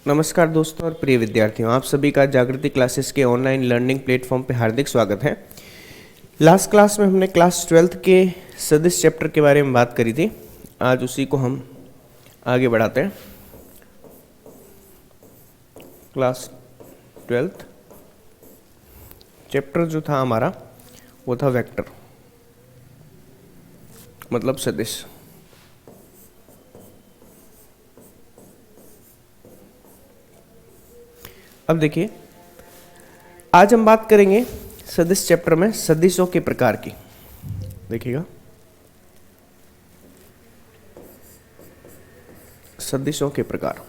नमस्कार दोस्तों और प्रिय विद्यार्थियों, आप सभी का जागृति क्लासेस के ऑनलाइन लर्निंग प्लेटफॉर्म पे हार्दिक स्वागत है। लास्ट क्लास में हमने क्लास 12th के सदिश चैप्टर के बारे में बात करी थी। आज उसी को हम आगे बढ़ाते हैं। क्लास 12th चैप्टर जो था हमारा वो था वेक्टर, मतलब सदिश। अब देखिए, आज हम बात करेंगे सदिश चैप्टर में सदिशों के प्रकार की। देखिएगा, सदिशों के प्रकार।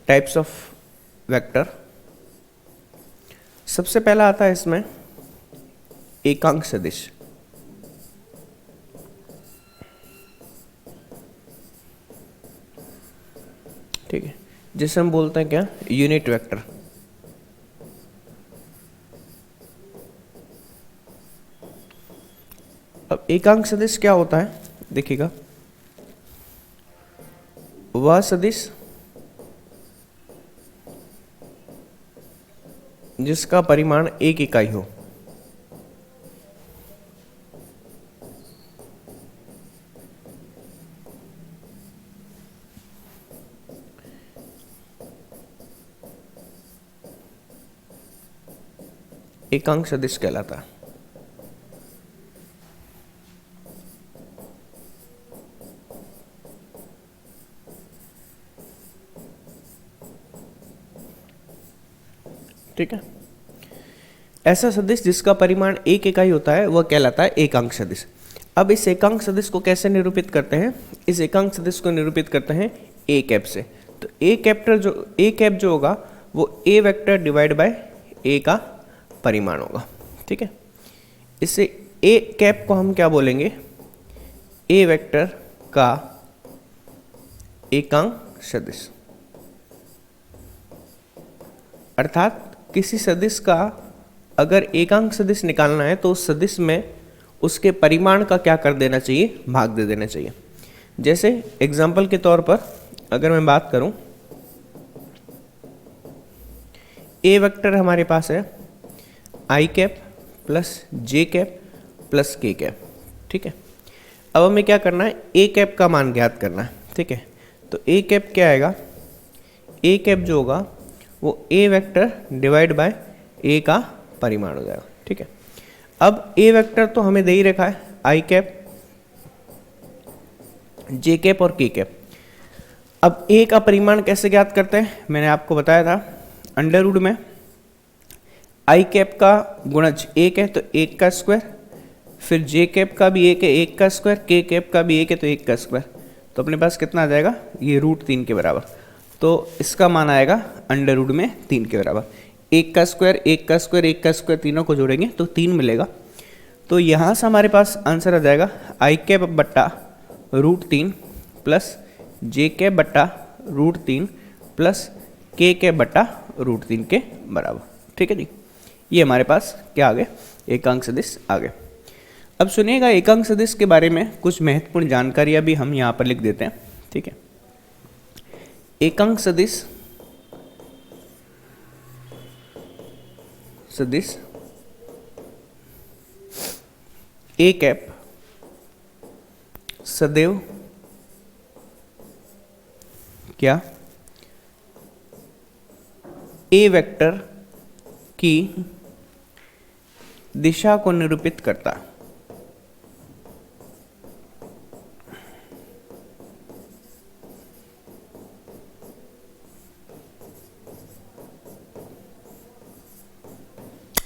Types of vector. सबसे पहला आता है इसमें एकांक सदिश। ठीक है, जिसे हम बोलते हैं क्या, यूनिट वेक्टर। अब एकांक सदिश क्या होता है, देखिएगा, वह सदिश जिसका परिमाण एक इकाई हो। एकांक सदिश कहलाता है। ठीक है, ऐसा सदिश जिसका परिमाण एक इकाई होता है वह कहलाता है एकांक सदिश। अब इस एकांक सदिश को कैसे निरूपित करते हैं? इस एकांक सदिश को निरूपित करते हैं ए कैप से। तो ए कैप जो होगा वो ए वेक्टर डिवाइड बाय ए का परिमाण होगा। ठीक है, इससे ए कैप को हम क्या बोलेंगे, ए वेक्टर का एकांक सदिश। अर्थात किसी सदिश का अगर एकांक सदिश निकालना है तो उस सदिश में उसके परिमाण का क्या कर देना चाहिए, भाग दे देना चाहिए। जैसे एग्जाम्पल के तौर पर अगर मैं बात करूं, ए वेक्टर हमारे पास है आई कैप प्लस जे कैप प्लस के कैप। ठीक है, अब हमें क्या करना है, ए कैप का मान ज्ञात करना है। ठीक है, तो ए कैप क्या आएगा, ए कैप जो होगा वो ए वेक्टर डिवाइड बाय ए का परिमाण हो जाएगा। ठीक है, अब ए वेक्टर तो हमें दे ही रखा है, आई कैप, जे कैप और के कैप। अब ए का परिमाण कैसे ज्ञात करते हैं, मैंने आपको बताया था, अंडर रूट में आई कैप का गुणज एक है तो एक का स्क्वायर, फिर जे कैप का भी एक है, एक का स्क्वायर, के कैप का भी एक है तो एक का स्क्वायर। तो अपने पास कितना आ जाएगा, ये √3 के बराबर। तो इसका मान आएगा अंडर रूट में 3 के बराबर। एक का स्क्वायर, एक का स्क्वायर, एक का स्क्वायर, तीनों को जोड़ेंगे तो 3 मिलेगा। तो यहाँ से हमारे पास आंसर आ जाएगा आई कैप बट्टा √3 प्लस जे कैप बट्टा √3 प्लस के कैप बट्टा √3 के बराबर। ठीक है जी, ये हमारे पास क्या आ गए, एकांक सदिश आ गए। अब सुनिएगा, एकांक सदिश के बारे में कुछ महत्वपूर्ण जानकारियाँ भी हम यहाँ पर लिख देते हैं। ठीक है, एकांक सदिश ए कैप सदैव क्या, ए वेक्टर की दिशा को निरूपित करता है।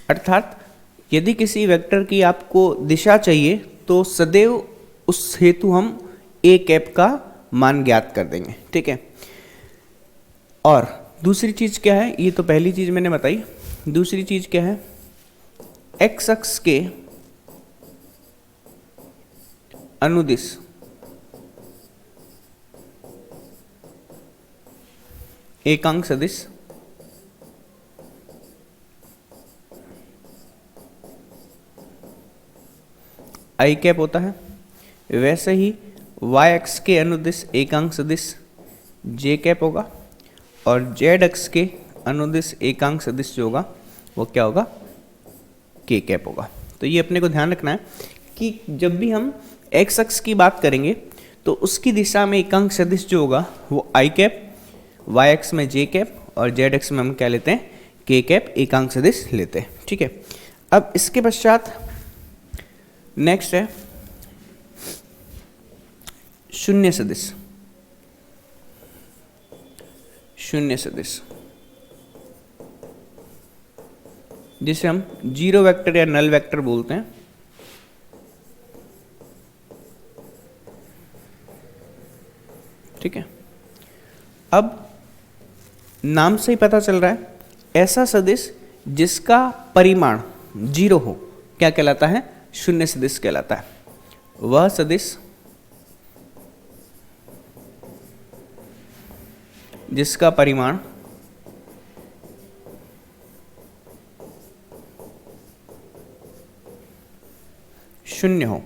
अर्थात यदि किसी वेक्टर की आपको दिशा चाहिए तो सदैव उस हेतु हम ए कैप का मान ज्ञात कर देंगे। ठीक है, और दूसरी चीज क्या है, ये तो पहली चीज मैंने बताई। दूसरी चीज क्या है, एक्स अक्ष के अनुदिश एकांक सदिश आई कैप होता है, वैसे ही वाई अक्ष के अनुदिश एकांक सदिश जे कैप होगा और जेड अक्ष के अनुदिश एकांक सदिश जो होगा वो क्या होगा, के कैप होगा। तो ये अपने को ध्यान रखना है कि जब भी हम एक्स अक्ष की बात करेंगे तो उसकी दिशा में एकांक सदिश जो होगा वो आई कैप, वाई अक्ष में जे कैप और जेड अक्ष में हम क्या लेते हैं, के कैप एकांक सदिश लेते हैं। ठीक है, अब इसके पश्चात नेक्स्ट है शून्य सदिश। शून्य सदिश जिसे हम जीरो वेक्टर या नल वेक्टर बोलते हैं। ठीक है, अब नाम से ही पता चल रहा है, ऐसा सदिश जिसका परिमाण जीरो हो क्या कहलाता है, शून्य सदिश कहलाता है। वह सदिश जिसका परिमाण शून्य हो,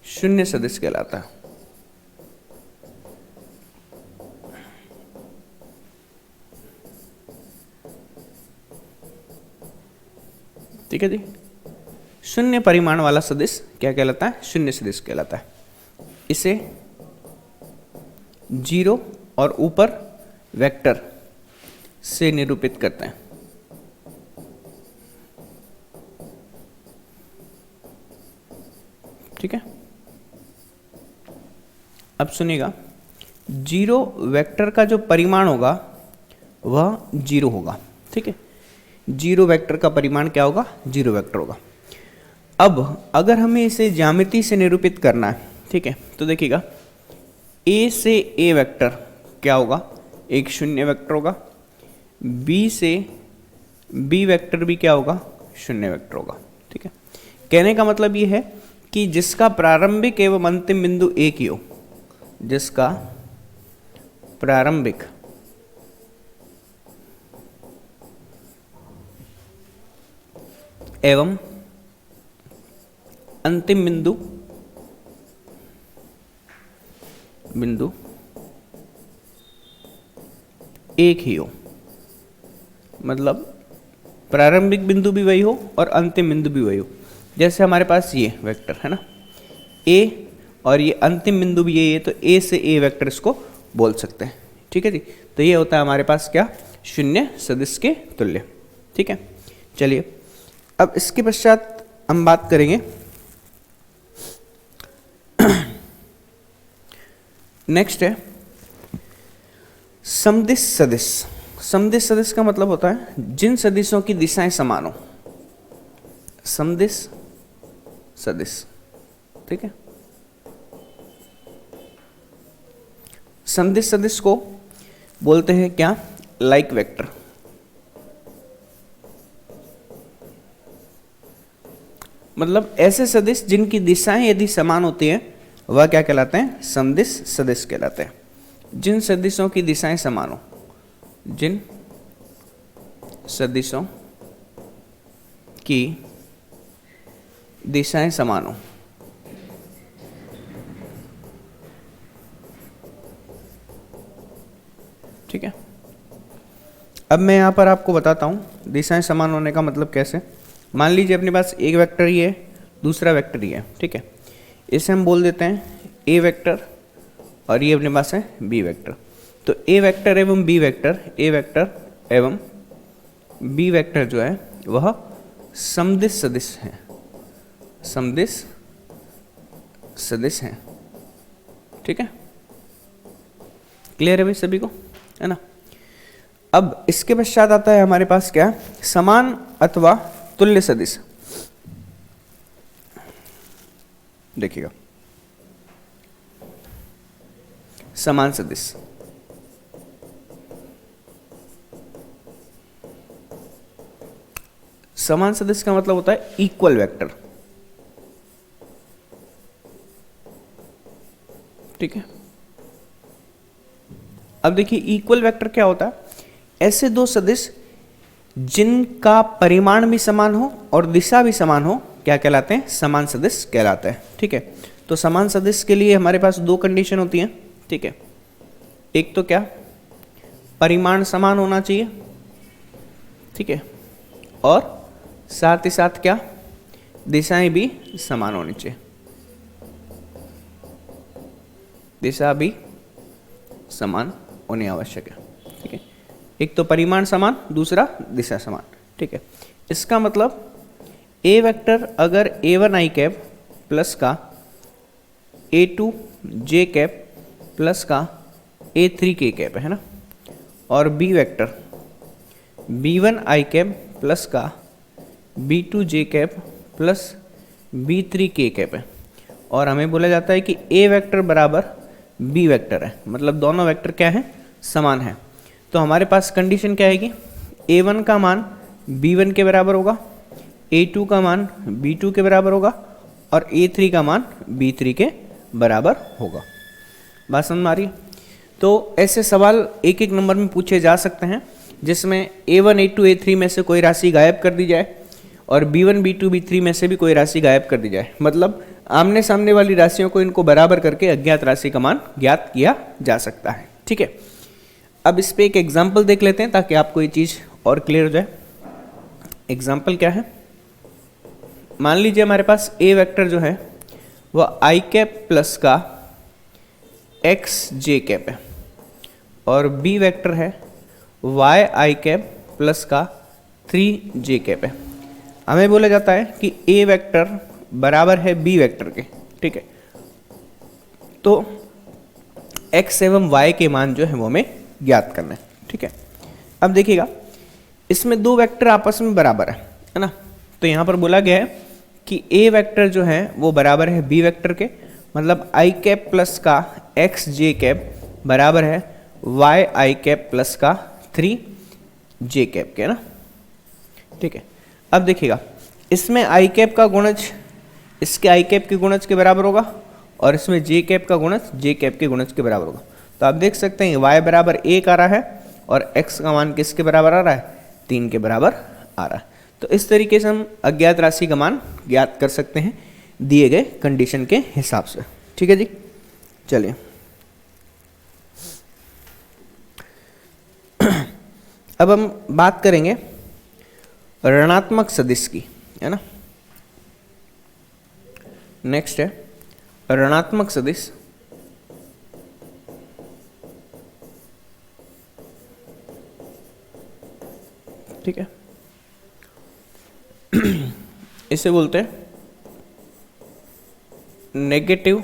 शून्य सदिश कहलाता है। ठीक है जी, शून्य परिमाण वाला सदिश क्या कहलाता है, शून्य सदिश कहलाता है। इसे जीरो और ऊपर वेक्टर से निरूपित करते हैं। ठीक है, अब सुनिएगा, जीरो वेक्टर का जो परिमाण होगा वह जीरो होगा। ठीक है, जीरो वेक्टर का परिमाण क्या होगा, जीरो वेक्टर होगा। अब अगर हमें इसे ज्यामिति से निरूपित करना है, ठीक है, तो देखिएगा ए से ए वेक्टर क्या होगा, एक शून्य वेक्टर होगा। बी से बी वेक्टर भी क्या होगा, शून्य वेक्टर होगा। ठीक है, कहने का मतलब ये है कि जिसका प्रारंभिक एवं अंतिम बिंदु एक ही हो, जिसका प्रारंभिक एवं अंतिम बिंदु एक ही हो, मतलब प्रारंभिक बिंदु भी वही हो और अंतिम बिंदु भी वही हो। जैसे हमारे पास ये वेक्टर है ना, ए, और ये अंतिम बिंदु भी यही है, तो ए से ए वेक्टर इसको बोल सकते हैं। ठीक है जी, तो ये होता है हमारे पास क्या, शून्य सदिश के तुल्य। ठीक है, चलिए अब इसके पश्चात हम बात करेंगे नेक्स्ट है समदिश सदिश। समदिश सदिश का मतलब होता है जिन सदिशों की दिशाएं समान हो, समदिश सदिश। ठीक है, समदिश सदिश को बोलते हैं क्या, लाइक वेक्टर। मतलब ऐसे सदिश जिनकी दिशाएं यदि समान होती हैं वह क्या कहलाते हैं, समदिश सदिश कहलाते हैं। जिन सदिशों की दिशाएं समान हो, जिन सदिशों की दिशाएं समान हो। ठीक है, अब मैं यहां पर आपको बताता हूं दिशाएं समान होने का मतलब कैसे। मान लीजिए अपने पास एक वेक्टर ही है, दूसरा वेक्टर ही है। ठीक है, इसे हम बोल देते हैं ए वेक्टर और ये अपने पास है बी वेक्टर। तो ए वेक्टर एवं बी वेक्टर, ए वेक्टर एवं बी वेक्टर जो है वह समदिश सदिश है, समदिश सदिश है। ठीक है, क्लियर है भाई सभी को, है ना। अब इसके पश्चात आता है हमारे पास क्या, समान अथवा तुल्य सदिश। देखिएगा, समान सदिश, समान सदिश का मतलब होता है इक्वल वेक्टर। ठीक है, अब देखिए इक्वल वेक्टर क्या होता है, ऐसे दो सदिश जिनका परिमाण भी समान हो और दिशा भी समान हो क्या कहलाते हैं? समान सदिश कहलाते हैं। ठीक है, तो समान सदिश के लिए हमारे पास दो कंडीशन होती हैं। ठीक है, एक तो क्या, परिमाण समान होना चाहिए। ठीक है, और साथ ही साथ क्या, दिशाएं भी समान होनी चाहिए, दिशा भी समान होनी आवश्यक है। ठीक है, एक तो परिमाण समान, दूसरा दिशा समान। ठीक है, इसका मतलब ए वेक्टर अगर a1 i कैप प्लस का a2 j कैप प्लस का a3 k कैप है ना, और B vector b1 i cap plus का b2 j cap plus b3 k cap है, और हमें बोला जाता है कि a वेक्टर बराबर b वेक्टर है, मतलब दोनों वेक्टर क्या है? समान है। तो हमारे पास कंडीशन क्या आएगी? a1 का मान b1 के बराबर होगा, a2 का मान b2 के बराबर होगा, और a3 का मान b3 के बराबर होगा। बात समझ में आ रही है? तो ऐसे सवाल एक एक नंबर में पूछे जा सकते हैं, जिसमें a1 a2 a3 में से कोई राशि गायब कर दी जाए और b1 b2 b3 में से भी कोई राशि गायब कर दी जाए, मतलब आमने सामने वाली राशियों को इनको बराबर करके अज्ञात राशि का मान ज्ञात किया जा सकता है। ठीक है, अब इस पे एक एग्जाम्पल देख लेते हैं ताकि आपको ये चीज़ और क्लियर हो जाए। एग्जाम्पल क्या है? मान लीजिए हमारे पास ए वेक्टर जो है वह आई कैप प्लस का एक्स जे कैप है, और बी वेक्टर है वाई आई कैप प्लस का 3 जे कैप है। हमें बोला जाता है कि ए वेक्टर बराबर है बी वेक्टर के। ठीक है, तो x एवं y के मान जो है वो हमें ज्ञात करना है। ठीक है, अब देखिएगा इसमें दो वेक्टर आपस में बराबर है ना, तो यहाँ पर बोला गया है कि a वेक्टर जो है वो बराबर है b वेक्टर के, मतलब i कैप प्लस का x j कैप बराबर है y i कैप प्लस का 3 j कैप के, है ना। ठीक है, अब देखिएगा इसमें i कैप का गुणज इसके i कैप के गुणज के बराबर होगा, और इसमें j कैप का गुणज j कैप के गुणज के बराबर होगा। तो आप देख सकते हैं y बराबर 1 आ रहा है और x का मान किसके बराबर आ रहा है? 3 के बराबर आ रहा है। तो इस तरीके से हम अज्ञात राशि का मान ज्ञात कर सकते हैं दिए गए कंडीशन के हिसाब से। ठीक है जी, चलिए अब हम बात करेंगे ऋणात्मक सदिश की, है ना। नेक्स्ट है ऋणात्मक सदिश। ठीक है, इसे बोलते हैं नेगेटिव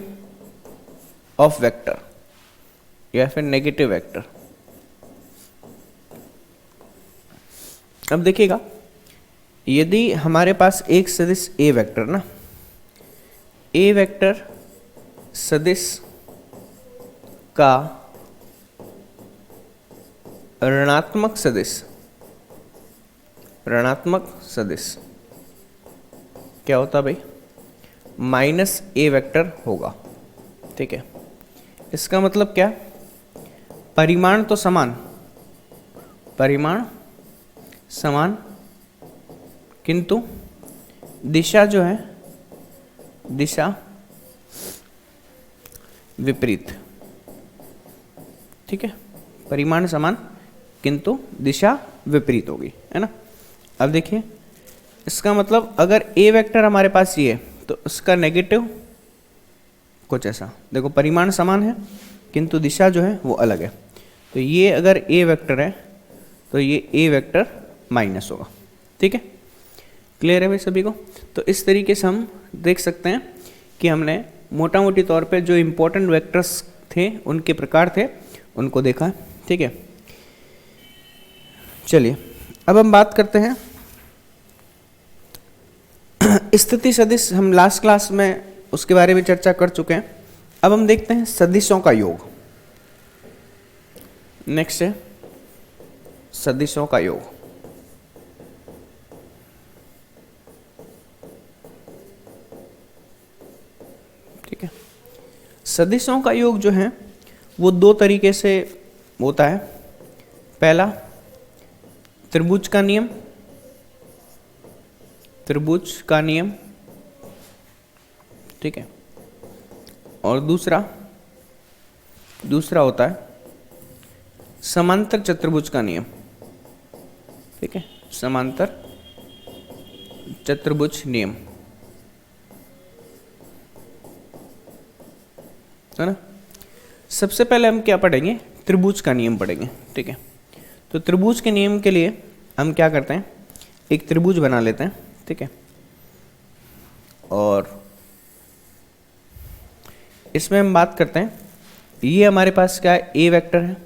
ऑफ वेक्टर या फिर नेगेटिव वेक्टर। अब देखिएगा यदि हमारे पास एक सदिश ए वेक्टर ना, ए वेक्टर सदिश का ऋणात्मक सदिश, ऋणात्मक सदिश क्या होता भाई? माइनस ए वेक्टर होगा। ठीक है, इसका मतलब क्या? परिमाण तो समान, परिमाण समान, किंतु दिशा जो है दिशा विपरीत। ठीक है, परिमाण समान किंतु दिशा विपरीत होगी, है ना। अब देखिए इसका मतलब अगर ए वेक्टर हमारे पास ये है तो उसका नेगेटिव कुछ ऐसा, देखो परिमाण समान है किंतु दिशा जो है वो अलग है, तो ये अगर ए वेक्टर है तो ये ए वेक्टर माइनस होगा। ठीक है, क्लियर है भाई सभी को? तो इस तरीके से हम देख सकते हैं कि हमने मोटा मोटी तौर पे जो इम्पोर्टेंट वेक्टर्स थे उनके प्रकार थे उनको देखा। ठीक है, चलिए अब हम बात करते हैं स्थिति सदिश। हम लास्ट क्लास में उसके बारे में चर्चा कर चुके हैं। अब हम देखते हैं सदिशों का योग। नेक्स्ट है सदिशों का योग। ठीक है, सदिशों का योग जो है वो दो तरीके से होता है। पहला त्रिभुज का नियम, त्रिभुज का नियम, ठीक है। और दूसरा होता है समांतर चतुर्भुज का नियम, ठीक है, समांतर चतुर्भुज नियम, है ना। सबसे पहले हम क्या पढ़ेंगे, त्रिभुज का नियम पढ़ेंगे, ठीक है। तो त्रिभुज के नियम के लिए हम क्या करते हैं, एक त्रिभुज बना लेते हैं, ठीक है। और इसमें हम बात करते हैं, ये हमारे पास क्या है, ए वेक्टर है,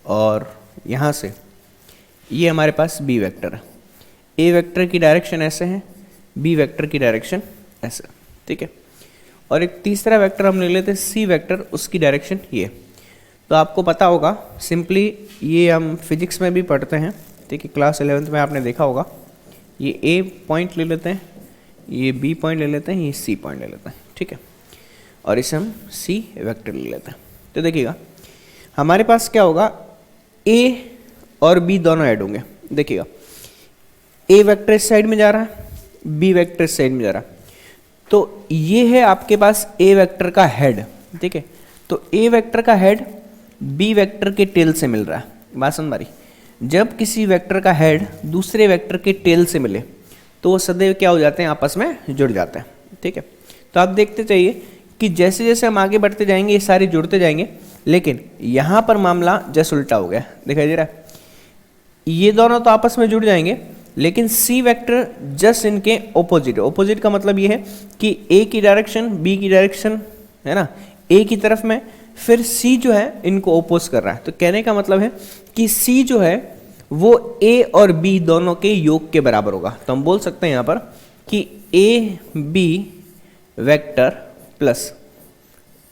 और यहाँ से ये हमारे पास बी वेक्टर है। ए वेक्टर की डायरेक्शन ऐसे है, बी वेक्टर की डायरेक्शन ऐसे, ठीक है। और एक तीसरा वेक्टर हम ले लेते हैं सी वेक्टर, उसकी डायरेक्शन ये। तो आपको पता होगा सिंपली, ये हम फिजिक्स में भी पढ़ते हैं, ठीक है, क्लास 11th में आपने देखा होगा। ये ए पॉइंट ले लेते हैं, ये बी पॉइंट ले लेते हैं, ये सी पॉइंट ले लेते हैं, ठीक है। और इसे हम सी वेक्टर ले लेते हैं। तो देखिएगा हमारे पास क्या होगा, ए और बी दोनों ऐड होंगे। देखिएगा ए वेक्टर इस साइड में जा रहा है, बी वेक्टर इस साइड में जा रहा है। तो ये है आपके पास ए वेक्टर का हेड, ठीक है। तो ए वेक्टर का हेड बी वेक्टर के टेल से मिल रहा है। बात समझ मारी, जब किसी वेक्टर का हेड दूसरे वेक्टर के टेल से मिले तो वो सदैव क्या हो जाते हैं, आपस में जुड़ जाते हैं, ठीक है। तो आप देखते चाहिए कि जैसे जैसे हम आगे बढ़ते जाएंगे ये सारे जुड़ते जाएंगे, लेकिन यहाँ पर मामला जस्ट उल्टा हो गया, दिखाई दे रहा है। ये दोनों तो आपस में जुड़ जाएंगे, लेकिन सी वेक्टर जस्ट इनके ऑपोजिट। ऑपोजिट का मतलब ये है कि ए की डायरेक्शन बी की डायरेक्शन है ना, ए की तरफ में, फिर सी जो है इनको ओपोज कर रहा है। तो कहने का मतलब है कि सी जो है वो ए और बी दोनों के योग के बराबर होगा। तो हम बोल सकते हैं यहाँ पर कि A B vector plus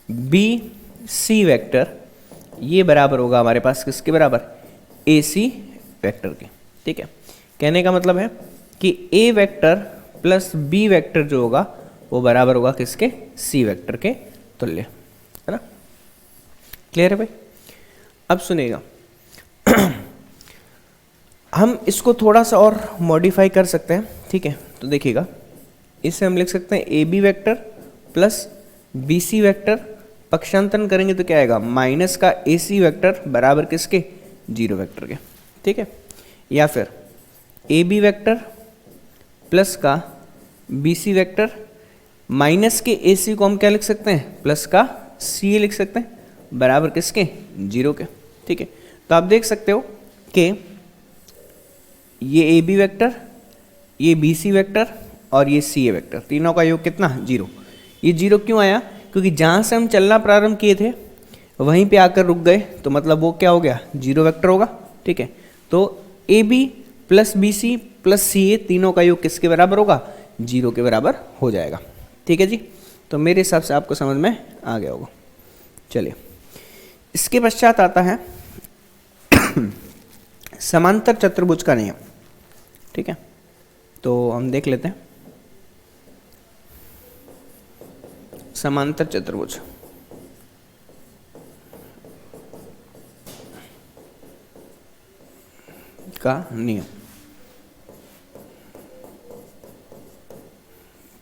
B C vector ये बराबर होगा हमारे पास किसके बराबर, ए सी वेक्टर के, ठीक है। कहने का मतलब है कि ए वेक्टर प्लस बी वेक्टर जो होगा वो बराबर होगा किसके, सी वेक्टर के तुल्य, है ना। क्लियर है भाई। अब सुनिएगा हम इसको थोड़ा सा और मॉडिफाई कर सकते हैं, ठीक है। तो देखिएगा इसे हम लिख सकते हैं A B vector plus B C vector, पक्षांतरण करेंगे तो क्या आएगा, माइनस का ए सी वेक्टर बराबर किसके, जीरो वेक्टर के, ठीक है। या फिर ए बी वेक्टर प्लस का बी सी वेक्टर माइनस के ए सी को हम क्या लिख सकते हैं, प्लस का सी ए लिख सकते हैं, बराबर किसके, जीरो के, ठीक है। तो आप देख सकते हो कि ये ए बी वेक्टर, ये बी सी वेक्टर और ये सी ए वेक्टर, तीनों का योग कितना, जीरो। ये जीरो क्यों आया, क्योंकि जहाँ से हम चलना प्रारंभ किए थे वहीं पे आकर रुक गए, तो मतलब वो क्या हो गया, जीरो वेक्टर होगा, ठीक है। तो A B plus B C plus C A तीनों का योग किसके बराबर होगा, जीरो के बराबर हो जाएगा, ठीक है जी। तो मेरे हिसाब से आपको समझ में आ गया होगा। चलिए इसके पश्चात आता है समांतर चतुर्भुज का नियम, ठीक है। तो हम देख लेते हैं समांतर चतुर्भुज। का नियम,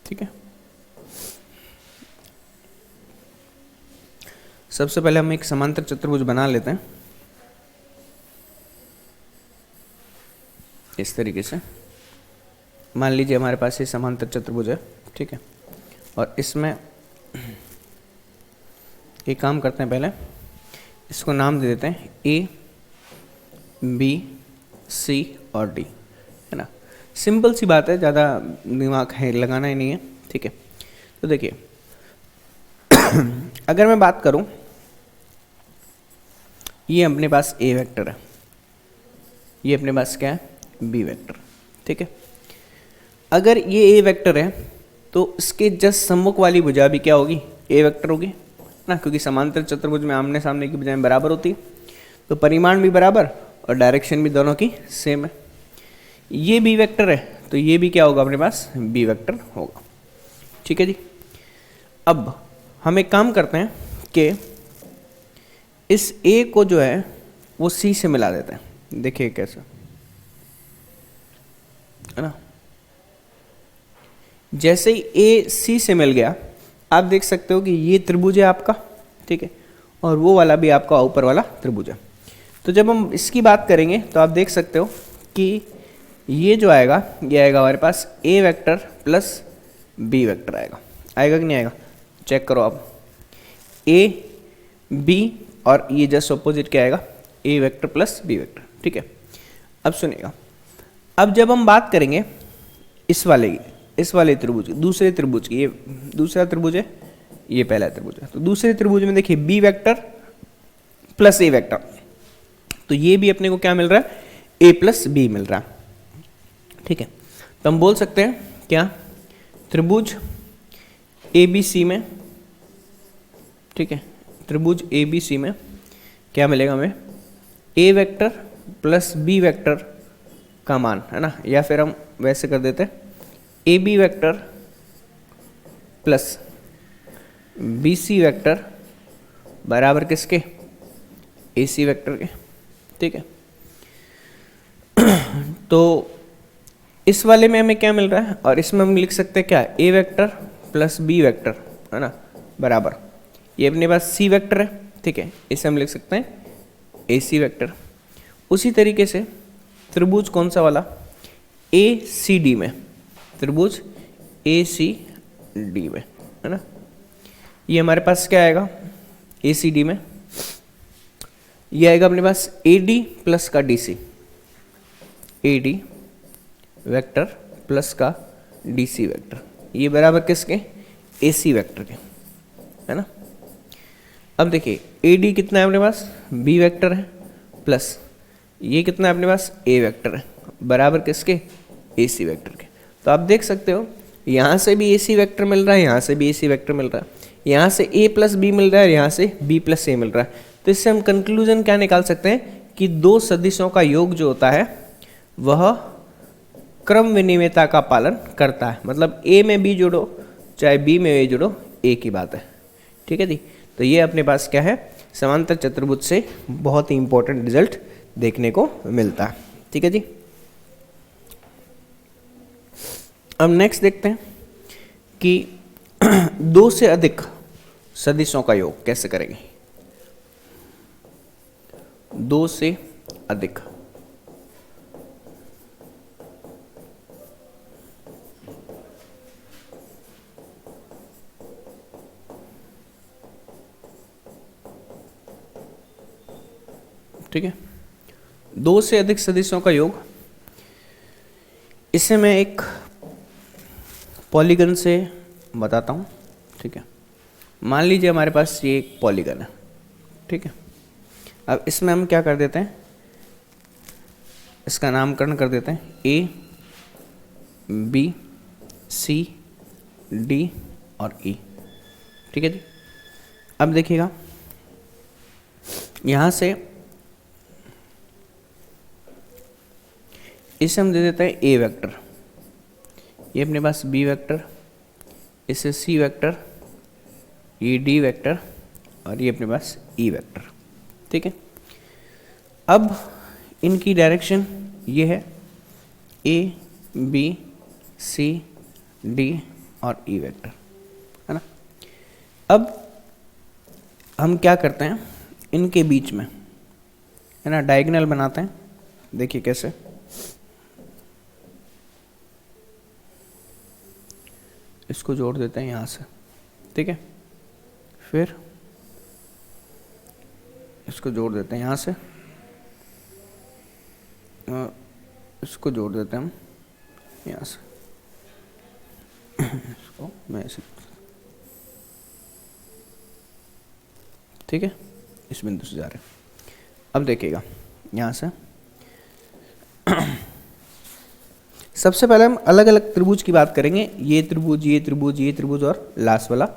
ठीक है। सबसे पहले हम एक समांतर चतुर्भुज बना लेते हैं इस तरीके से। मान लीजिए हमारे पास ये समांतर चतुर्भुज है, ठीक है। और इसमें एक काम करते हैं, पहले इसको नाम दे देते हैं ए बी सी और डी, है ना। सिंपल सी बात है, ज़्यादा दिमाग है लगाना ही नहीं है, ठीक है। तो देखिए अगर मैं बात करूं, ये अपने पास ए वेक्टर है, ये अपने पास क्या है, बी वेक्टर, ठीक है। अगर ये ए वेक्टर है तो इसके जस्ट सम्मुख वाली भुजा भी क्या होगी, ए वेक्टर होगी ना, क्योंकि समांतर चतुर्भुज में आमने सामने की भुजाएं बराबर होती है, तो परिमाण भी बराबर और डायरेक्शन भी दोनों की सेम है। ये बी वेक्टर है तो ये भी क्या होगा, अपने पास बी वेक्टर होगा, ठीक है जी। अब हम एक काम करते हैं कि इस ए को जो है वो सी से मिला देते हैं। देखिए कैसे, है ना। जैसे ही ए सी से मिल गया, आप देख सकते हो कि ये त्रिभुज है आपका, ठीक है, और वो वाला भी आपका ऊपर वाला त्रिभुज है। तो जब हम इसकी बात करेंगे तो आप देख सकते हो कि ये जो आएगा, ये आएगा हमारे पास ए वेक्टर प्लस बी वेक्टर आएगा। आएगा कि नहीं आएगा, चेक करो आप। ए बी और ये जस्ट ऑपोजिट क्या आएगा, ए वेक्टर प्लस बी वेक्टर, ठीक है। अब सुनिएगा, अब जब हम बात करेंगे इस वाले त्रिभुज, दूसरे त्रिभुज की, ये दूसरा त्रिभुज है, ये पहला त्रिभुज है, तो दूसरे त्रिभुज में देखिए बी वेक्टर प्लस ए वेक्टर, तो ये भी अपने को क्या मिल रहा है, ए प्लस बी मिल रहा है, ठीक है। तो हम बोल सकते हैं क्या, त्रिभुज ए बी सी में, ठीक है, त्रिभुज ए बी सी में क्या मिलेगा हमें, ए वेक्टर प्लस बी वेक्टर का मान, है ना, या फिर हम वैसे कर देते हैं A B vector plus B C vector बराबर किसके, ए सी वेक्टर के, ठीक है। तो इस वाले में हमें क्या मिल रहा है, और इसमें हम लिख सकते हैं क्या, ए वेक्टर प्लस बी वेक्टर, है ना, बराबर ये अपने पास सी वेक्टर है, ठीक है, इसे हम लिख सकते हैं ए सी वेक्टर। उसी तरीके से त्रिभुज कौन सा वाला, ए सी डी में, त्रिभुज ए सी डी में, है ना, ये हमारे पास क्या आएगा, ए सी डी में ये आएगा अपने पास ए डी प्लस का D C, A D vector plus का डी सी वेक्टर, ये बराबर किसके, ए सी वेक्टर के, है ना। अब देखिए ए डी कितना है अपने पास, बी वेक्टर है, प्लस ये कितना है अपने पास, ए वेक्टर है, बराबर किसके, ए सी वेक्टर के। तो आप देख सकते हो यहाँ से भी ए सी वेक्टर मिल रहा है, यहाँ से भी ए सी वेक्टर मिल रहा है, यहाँ से ए प्लस बी मिल रहा है, यहाँ से बी प्लस ए मिल रहा है। तो इससे हम कंक्लूजन क्या निकाल सकते हैं कि दो सदिशों का योग जो होता है वह क्रम विनिमयता का पालन करता है, मतलब ए में बी जोड़ो चाहे बी में ए जोड़ो, एक ही बात है, ठीक है जी। तो ये अपने पास क्या है, समांतर चतुर्भुज से बहुत ही इंपॉर्टेंट रिजल्ट देखने को मिलता है, ठीक है जी। अब नेक्स्ट देखते हैं कि दो से अधिक सदिशों का योग कैसे करेंगे, दो से अधिक, ठीक है, दो से अधिक सदिशों का योग। इसे मैं एक पॉलीगन से बताता हूँ, ठीक है। मान लीजिए हमारे पास ये एक पॉलीगन है, ठीक है। अब इसमें हम क्या कर देते हैं, इसका नामकरण कर देते हैं ए बी सी डी और ई, ठीक है जी। अब देखिएगा यहाँ से इसे हम दे देते हैं ए वेक्टर, ये अपने पास बी वेक्टर, इसे सी वेक्टर, ये डी वेक्टर और ये अपने पास ई वेक्टर, ठीक है। अब इनकी डायरेक्शन ये है ए बी सी डी और ई वेक्टर, है ना। अब हम क्या करते हैं, इनके बीच में, है ना, डायगोनल बनाते हैं। देखिए कैसे, इसको जोड़ देते हैं यहाँ से, ठीक है, फिर इसको जोड़ देते हैं यहाँ से, और इसको जोड़ देते हैं हम यहाँ से, इसको मैं ऐसे, ठीक है, इस बिंदु से जा रहे हैं। अब देखिएगा यहाँ से सबसे पहले हम अलग अलग त्रिभुज की बात करेंगे, ये त्रिभुज, ये त्रिभुज, ये त्रिभुज और लास्ट वाला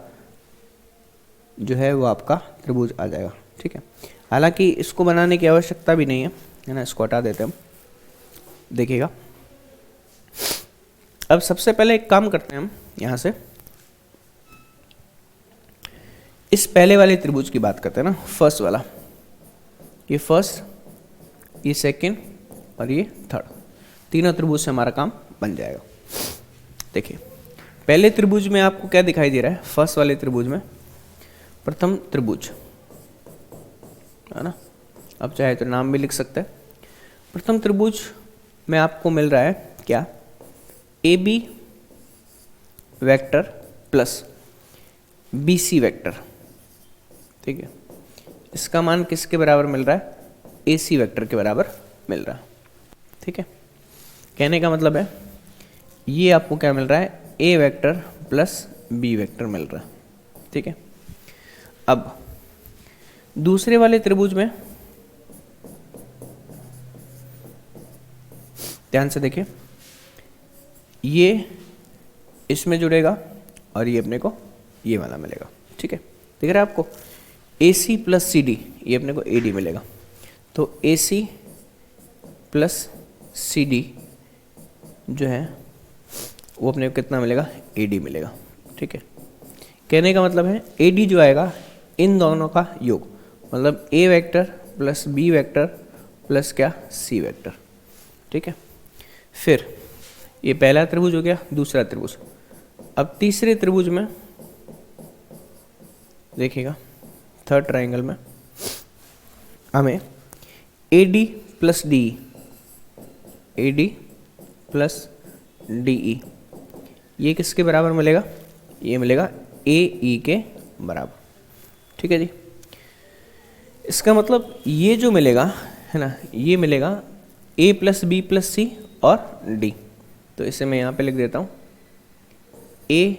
जो है वो आपका त्रिभुज आ जाएगा, ठीक है। हालांकि इसको बनाने की आवश्यकता भी नहीं है ना, इसको हटा देते हैं हम। देखिएगा अब सबसे पहले एक काम करते हैं हम, यहाँ से इस पहले वाले त्रिभुज की बात करते हैं ना, फर्स्ट वाला, ये फर्स्ट, ये सेकंड और ये थर्ड, तीनों त्रिभुज से हमारा काम बन जाएगा। देखिए पहले त्रिभुज में आपको क्या दिखाई दे रहा है, फर्स्ट वाले त्रिभुज में प्रथम त्रिभुज है ना, अब चाहे तो नाम भी लिख सकते हैं। प्रथम त्रिभुज में आपको मिल रहा है क्या, A B vector plus B C vector, ठीक है। इसका मान किसके बराबर मिल रहा है, ए सी वेक्टर के बराबर मिल रहा है, ठीक है। कहने का मतलब है ये आपको क्या मिल रहा है, ए वेक्टर प्लस बी वेक्टर मिल रहा है, ठीक है। अब दूसरे वाले त्रिभुज में ध्यान से देखिए, ये इसमें जुड़ेगा और ये अपने को ये वाला मिलेगा, ठीक है। दिख रहा है आपको, ए सी प्लस सी डी, ये अपने को ए डी मिलेगा। तो ए सी प्लस सी डी जो है वो अपने को कितना मिलेगा, ए डी मिलेगा, ठीक है। कहने का मतलब है ए डी जो आएगा इन दोनों का योग, मतलब A vector plus B vector plus क्या, सी वेक्टर, ठीक है। फिर ये पहला त्रिभुज हो गया, दूसरा त्रिभुज। अब तीसरे त्रिभुज में देखिएगा, थर्ड ट्राइंगल में हमें ए डी प्लस डी, ए डी प्लस डी ई, ये किसके बराबर मिलेगा, ये मिलेगा ए ई के बराबर, ठीक है जी। इसका मतलब ये जो मिलेगा है ना, ये मिलेगा ए प्लस बी प्लस सी और डी। तो इसे मैं यहाँ पे लिख देता हूँ, A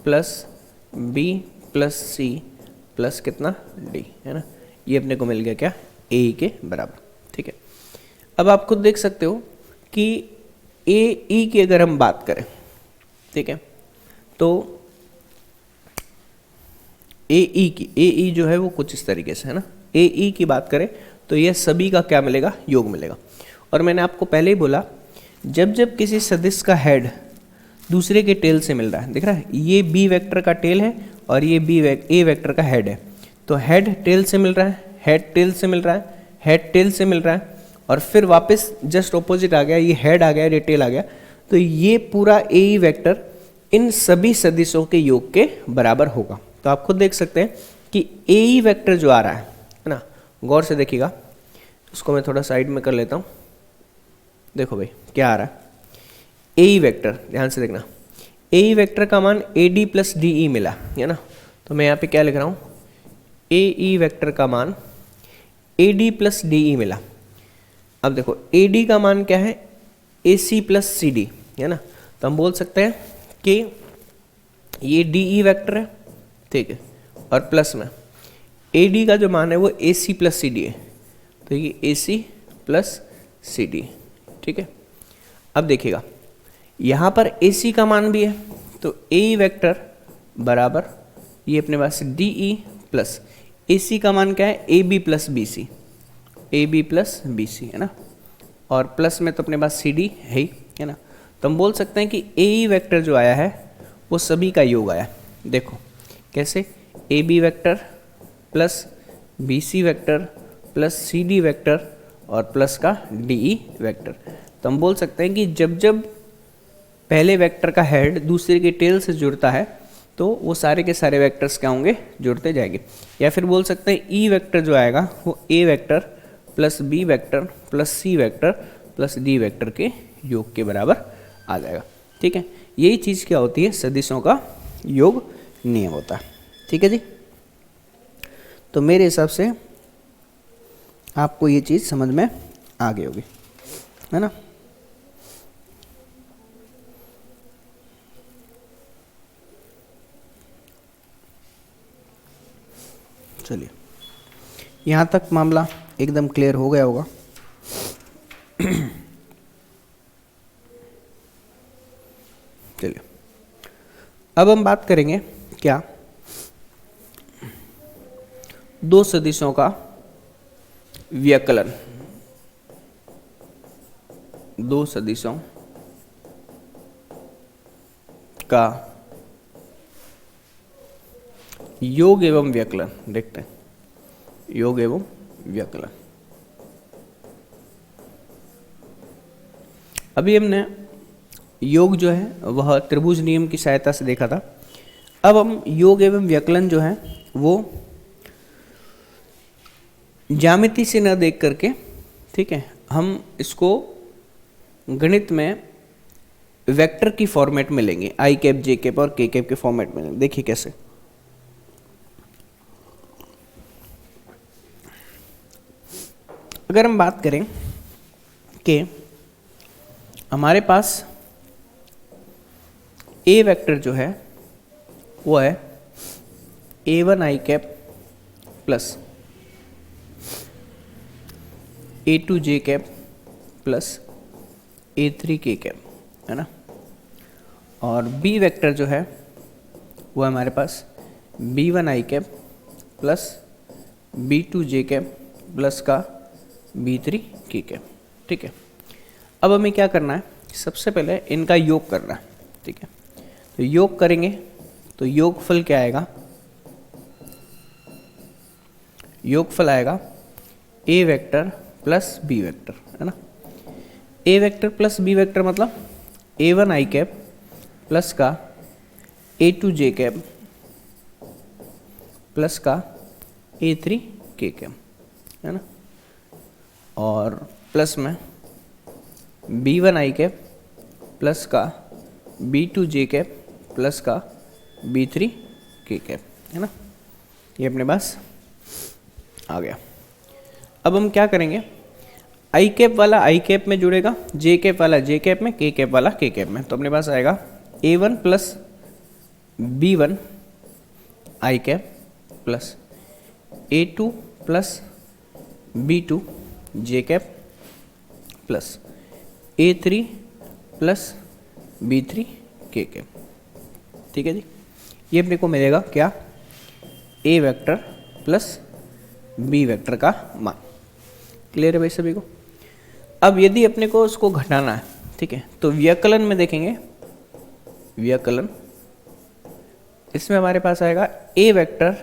plus B plus C plus कितना, डी, है ना। ये अपने को मिल गया क्या, ए के बराबर, ठीक है। अब आप खुद देख सकते हो कि ए ई की अगर हम बात करें, ठीक है, तो ए ई की, ए ई जो है वो कुछ इस तरीके से है ना, ए ई की बात करें तो ये सभी का क्या मिलेगा, योग मिलेगा। और मैंने आपको पहले ही बोला, जब जब किसी सदिश का हेड दूसरे के टेल से मिल रहा है, दिख रहा है, ये बी वेक्टर का टेल है और ये ए वेक्टर का हेड है, तो हेड टेल से मिल रहा है, हेड टेल से मिल रहा है, हेड टेल से मिल रहा है, और फिर वापस जस्ट ऑपोजिट आ गया, ये हेड आ गया, ये टेल आ गया, तो ये पूरा ए ई वेक्टर इन सभी सदिशों के योग के बराबर होगा। तो आप खुद देख सकते हैं कि ए ई वेक्टर जो आ रहा है ना, गौर से देखिएगा, उसको मैं थोड़ा साइड में कर लेता हूँ। देखो भाई क्या आ रहा है, ए ई वेक्टर, ध्यान से देखना, ए ई वेक्टर का मान ए डी प्लस डी ई मिला है ना। तो मैं यहाँ पे क्या लिख रहा हूँ, ए ई वेक्टर का मान ए डी प्लस डी ई मिला। अब देखो ए डी का मान क्या है, ए सी प्लस सी डी, है ना। तो हम बोल सकते हैं कि ये डी ई वेक्टर है, ठीक है, और प्लस में ए डी का जो मान है वो ए सी प्लस सी डी है, तो ये ए सी प्लस सी डी, ठीक है। अब देखिएगा यहाँ पर ए सी का मान भी है, तो ए ई वेक्टर बराबर ये अपने पास डी ई प्लस ए सी का मान क्या है, A B plus B C, A B plus B C, है ना, और प्लस में तो अपने पास सी डी है ही, है ना। तो हम बोल सकते हैं कि ए ई वेक्टर जो आया है वो सभी का योग आया। देखो कैसे, A B vector plus B C vector plus C D vector और प्लस का डी ई वेक्टर। तो हम बोल सकते हैं कि जब जब पहले वेक्टर का हेड दूसरे के टेल से जुड़ता है तो वो सारे के सारे वेक्टर्स क्या होंगे, जुड़ते जाएंगे। या फिर बोल सकते हैं ई वेक्टर जो आएगा वो A vector plus B vector plus C vector plus D vector के योग के बराबर आ जाएगा, ठीक है। यही चीज़ क्या होती है, सदिशों का योग नियम होता है, ठीक है जी। तो मेरे हिसाब से आपको ये चीज़ समझ में आ गई होगी, है ना। चलिए यहाँ तक मामला एकदम क्लियर हो गया होगा। चलिए अब हम बात करेंगे क्या, दो सदिशों का व्यकलन, दो सदिशों का योग एवं व्यकलन देखते हैं, योग एवं व्यकलन। अभी हमने योग जो है वह त्रिभुज नियम की सहायता से देखा था। अब हम योग एवं व्यकलन जो है वो ज्यामिति से न देख करके, ठीक है, हम इसको गणित में वेक्टर की फॉर्मेट में लेंगे, आई कैप, जे कैप और के कैप के फॉर्मेट में लेंगे। देखिए कैसे। अगर हम बात करें कि हमारे पास ए वेक्टर जो है वो है A1 आई कैप प्लस A2 जे कैप प्लस A3 के कैप, है ना। और बी वेक्टर जो है वो है हमारे पास B1 I cap plus B2 J cap plus का B3 के कैप, ठीक है। अब हमें क्या करना है, सबसे पहले इनका योग करना है, ठीक है। तो योग करेंगे तो योगफल क्या आएगा, योगफल आएगा ए वेक्टर प्लस बी वेक्टर, है ना। ए वेक्टर प्लस बी वेक्टर मतलब A1 आई कैप प्लस का A2 जे कैप प्लस का A3 के कैप, है ना। और प्लस में B1 आई कैप प्लस का B2 जे कैप प्लस का B3 के कैप, है ना। ये अपने पास आ गया। अब हम क्या करेंगे, आई कैप वाला आई कैप में जुड़ेगा, जे कैप वाला जे कैप में, के कैप वाला के कैप में। तो अपने पास आएगा A1 plus B1 I cap plus A2 प्लस B2 J cap plus A3 plus B3 K cap, ठीक है जी। ये अपने को मिलेगा क्या, ए वेक्टर प्लस बी वेक्टर का मान। क्लियर है भाई सभी को। अब यदि अपने को उसको घटाना है, ठीक है, तो व्यकलन में देखेंगे, व्यकलन इसमें हमारे पास आएगा ए वेक्टर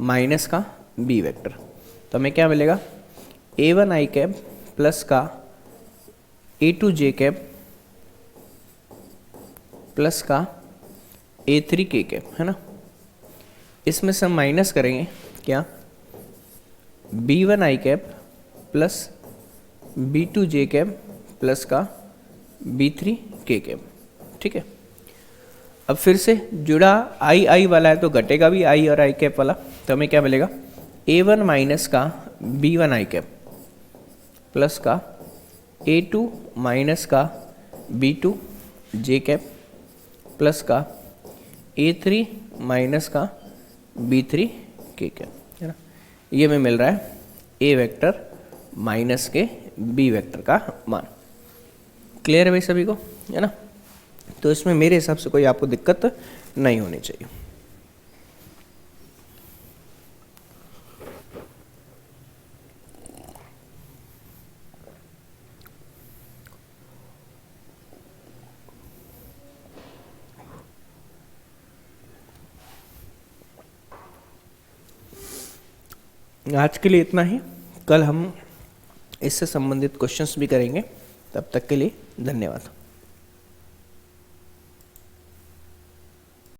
माइनस का बी वेक्टर। तो हमें क्या मिलेगा, A1 आई कैप प्लस का A2 जे कैप प्लस का A3 के कैप, है ना। इसमें से हम माइनस करेंगे क्या, B1 I cap plus B2 J cap plus का B3 के कैप, ठीक है। अब फिर से जुड़ा आई आई वाला है तो घटेगा भी आई और आई कैप वाला। तो हमें क्या मिलेगा, A1 माइनस का B1 आई कैप प्लस का A2 माइनस का B2 जे कैप प्लस का A3 माइनस का B3 के कैप, है ना। ये हमें मिल रहा है ए वेक्टर माइनस के बी वेक्टर का मान। क्लियर है भाई सभी को, है ना। तो इसमें मेरे हिसाब से कोई आपको दिक्कत नहीं होनी चाहिए। आज के लिए इतना ही। कल हम इससे संबंधित क्वेश्चंस भी करेंगे। तब तक के लिए धन्यवाद।